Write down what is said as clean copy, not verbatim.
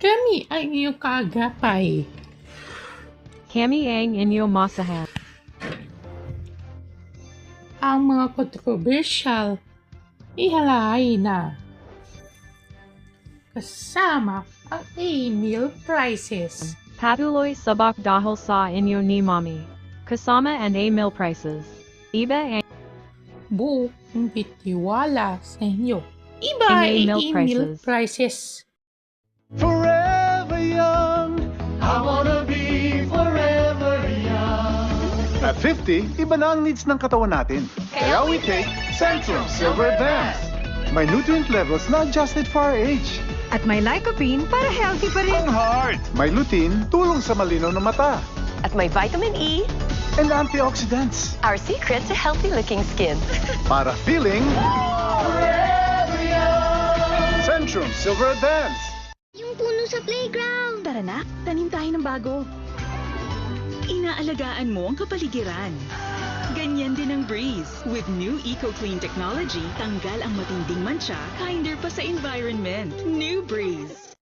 Kami ang iyong kaagapay. Kami ang inyong masahan. Ang mga kontrobersyal ihalaay na. Kasama ang email prices. Patuloy sabak dahil sa inyo ni Mami. Kasama and email prices. Iba ang Buong bitiwala sa inyo. Iba Ang ay email email prices. prices. Forever young, I wanna be forever young. At 50, iba na ang needs ng katawan natin. Kaya we take Centrum Silver Advance. May nutrient levels na adjusted for our age. At may lycopene para healthy pa rin. Ang heart! May lutein, tulong sa malinaw na mata. At may vitamin E, And antioxidants. our secret to healthy-looking skin. Para feeling forever young. Centrum Silver Advance. Yung puno sa playground. Tara na, tanim tayo ng bago. Inaalagaan mo ang kapaligiran. Ganyan din ang Breeze. With new EcoClean technology, tanggal ang matinding mancha, kinder pa sa environment. New Breeze.